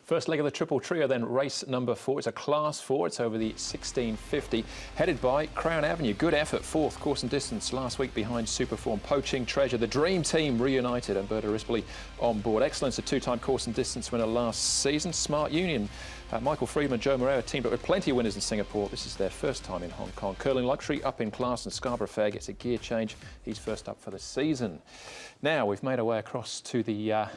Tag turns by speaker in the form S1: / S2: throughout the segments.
S1: First leg of the triple trio, then race number 4. It's a class 4. It's over the 1650, headed by Crown Avenue. Good effort, 4th course and distance last week behind Superform Poaching Treasure. The dream team reunited, and Responsibly on board. Excellence, a 2-time course and distance winner last season. Smart Union, Michael Friedman, Joe Moreira teamed up with plenty of winners in Singapore. This is their first time in Hong Kong. Curling Luxury up in class, and Scarborough Fair gets a gear change. He's first up for the season. Now we've made our way across to the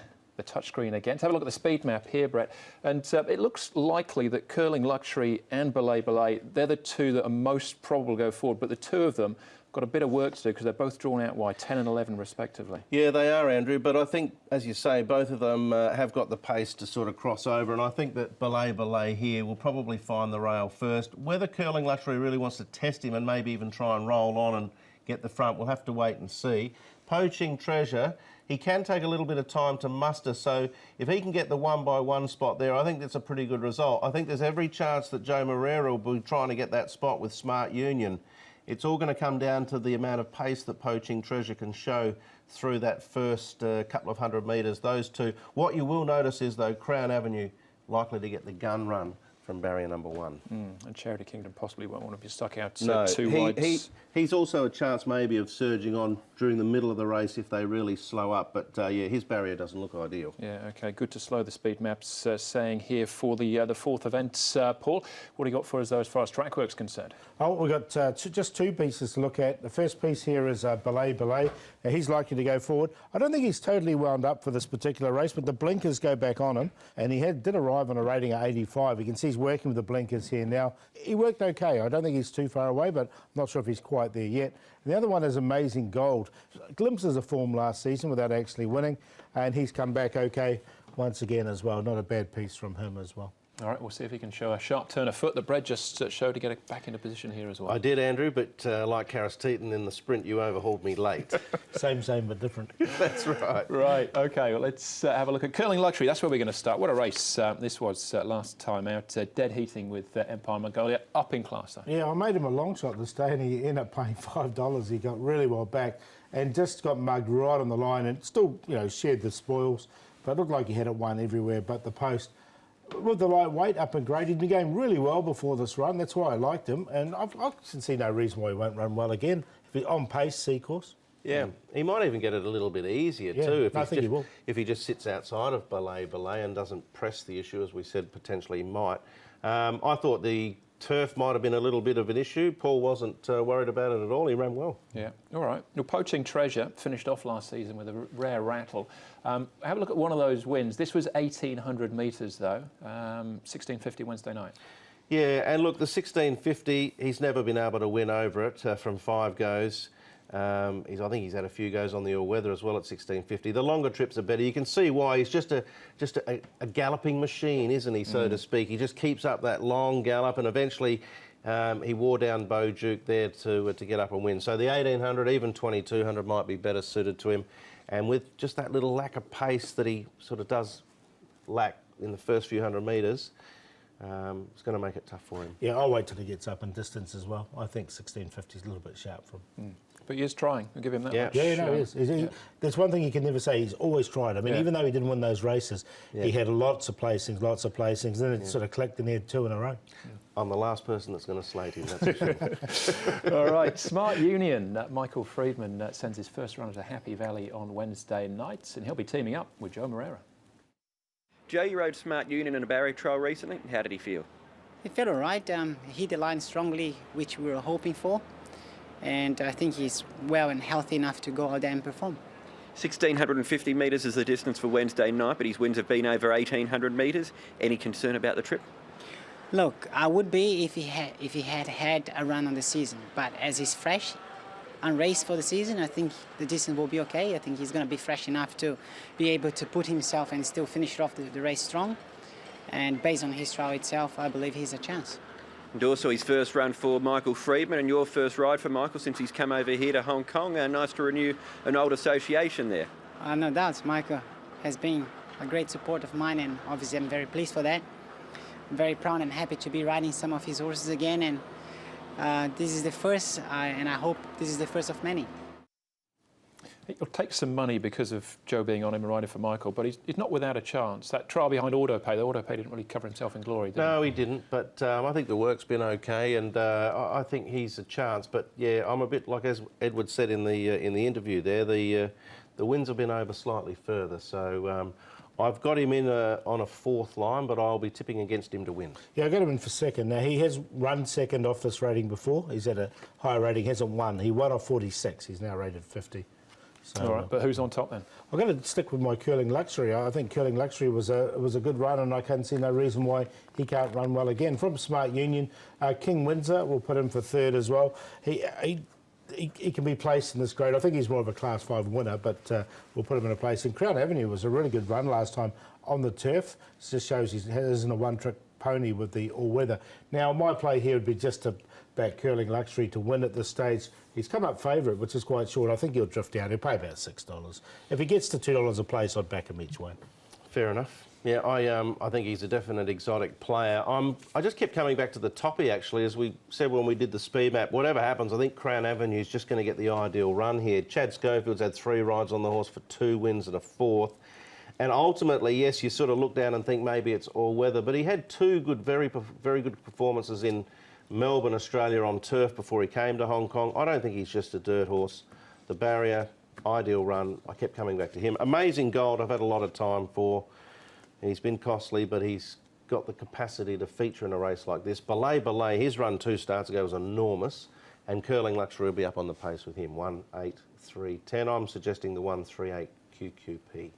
S1: touchscreen again. Let's have a look at the speed map here, Brett. And it looks likely that Curling Luxury and Belay, they're the two that are most probable to go forward, but the two of them got a bit of work to do because they're both drawn out wide, 10 and 11 respectively. Yeah, they are, Andrew, but I think, as you say, both of them have got the pace to sort of cross over, and I think that Belay here will probably find the rail first. Whether Curling Luxury really wants to test him and maybe even try and roll on and get the front, we'll have to wait and see. Poaching Treasure, he can take a little bit of time to muster, so if he can get the 1-by-1 spot there, I think that's a pretty good result. I think there's every chance that Joe Moreira will be trying to get that spot with Smart Union. It's all going to come down to the amount of pace that Poaching Treasure can show through that first couple of 100 metres, those two. What you will notice is, though, Crown Avenue likely to get the gun run from barrier number 1. And Charity Kingdom possibly won't want to be stuck out too wide. He's also a chance maybe of surging on during the middle of the race if they really slow up, but yeah, his barrier doesn't look ideal. Yeah, OK, good to slow the speed maps saying here for the fourth event. Paul, what do you got for us though as far as track work's concerned? Oh, we've got just two pieces to look at. The first piece here is Belay. He's likely to go forward. I don't think he's totally wound up for this particular race, but the blinkers go back on him, and he did arrive on a rating of 85. You can see he's working with the blinkers here now. He worked OK. I don't think he's too far away, but I'm not sure if he's quite there yet. And the other one is Amazing Gold. Glimpses of form last season without actually winning, and he's come back OK once again as well. Not a bad piece from him as well. All right, we'll see if he can show a sharp turn of foot that Brett just showed to get it back into position here as well. I did, Andrew, but like Harris Teeton in the sprint, you overhauled me late. Same, but different. That's right. Right, OK, well, let's have a look at Curling Luxury. That's where we're going to start. What a race this was last time out. Dead heating with Empire Mongolia, up in class, though. Yeah, I made him a long shot this day, and he ended up paying $5. He got really well back and just got mugged right on the line, and still, you know, shared the spoils, but it looked like he had it won everywhere but the post. With the right weight, up and grade, he'd been going really well before this run. That's why I liked him, and I can see no reason why he won't run well again. If he's on pace, C course. Yeah, he might even get it a little bit easier too. I think he will. If he just sits outside of Belay and doesn't press the issue, as we said, potentially he might. I thought the turf might have been a little bit of an issue. Paul wasn't worried about it at all. He ran well. Yeah, all right. Now, Poaching Treasure finished off last season with a rare rattle. Have a look at one of those wins. This was 1,800 metres, though, 1650 Wednesday night. Yeah, and look, the 1650, he's never been able to win over it from 5 goes. I think he's had a few goes on the all-weather as well at 1650. The longer trips are better. You can see why. He's just a galloping machine, isn't he, so to speak. He just keeps up that long gallop, and eventually he wore down Bo Duke there to get up and win. So the 1800, even 2200 might be better suited to him. And with just that little lack of pace that he sort of does lack in the first few 100 metres, it's going to make it tough for him. Yeah, I'll wait till he gets up in distance as well. I think 1650 is a little bit sharp for him. But he is trying. I'll give him that much. Yeah, no, he is. There's one thing you can never say. He's always tried. I mean, even though he didn't win those races, he had lots of placings, and then it sort of clicked and he had 2 in a row. I'm the last person that's going to slate him, that's for sure. All right, Smart Union. Michael Friedman sends his first run at Happy Valley on Wednesday nights, and he'll be teaming up with Joe Moreira.
S2: Joe, you rode Smart Union in a barrier trial recently. How did he feel?
S3: He felt all right. He hit the line strongly, which we were hoping for. And I think he's well and healthy enough to go out there and perform.
S2: 1,650 metres is the distance for Wednesday night, but his wins have been over 1,800 metres. Any concern about the trip?
S3: Look, I would be if he had a run on the season. But as he's fresh, unraced for the season, I think the distance will be okay. I think he's going to be fresh enough to be able to put himself and still finish off the race strong. And based on his trial itself, I believe he's a chance.
S2: And also his first run for Michael Friedman, and your first ride for Michael since he's come over here to Hong Kong. Nice to renew an old association there.
S3: No doubt. Michael has been a great support of mine, and obviously I'm very pleased for that. I'm very proud and happy to be riding some of his horses again, and this is the first, and I hope this is the first of many.
S1: He'll take some money because of Joe being on him and riding for Michael, but he's not without a chance. That trial behind Autopay, the Autopay didn't really cover himself in glory, did he?
S4: No, he didn't, but I think the work's been okay, and I think he's a chance. But yeah, I'm a bit like as Edward said in the interview there. The winds have been over slightly further, so I've got him in on a fourth line, but I'll be tipping against him to win.
S5: Yeah, I got him in for second. Now, he has run second off this rating before. He's at a higher rating, hasn't won. He won off 46. He's now rated 50. So,
S1: All right, but who's on top then?
S5: I've got to stick with my Curling Luxury. I think Curling Luxury was a good run, and I can see no reason why he can't run well again. From Smart Union, King Windsor, we'll put him for third as well. He can be placed in this grade. I think he's more of a Class 5 winner, but we'll put him in a place. And Crown Avenue was a really good run last time on the turf. It just shows he isn't a one-trick pony with the all-weather. Now, my play here would be just to back Curling Luxury to win at this stage. He's come up favourite, which is quite short. I think he'll drift down. He'll pay about $6. If he gets to $2 a place, I'd back him each way.
S4: Fair enough. Yeah, I think he's a definite exotic player. I just kept coming back to the toppy, actually, as we said when we did the speed map. Whatever happens, I think Crown Avenue is just going to get the ideal run here. Chad Schofield's had 3 rides on the horse for 2 wins and a 4th. And ultimately, yes, you sort of look down and think maybe it's all weather, but he had 2 good, very good performances in Melbourne, Australia on turf before he came to Hong Kong. I don't think he's just a dirt horse. The barrier, ideal run. I kept coming back to him. Amazing Gold, I've had a lot of time for. He's been costly, but he's got the capacity to feature in a race like this. Belay, his run 2 starts ago was enormous, and Curling Luxury will be up on the pace with him. 1, 8, 3, 10. I'm suggesting the 1, 3, 8 QQP.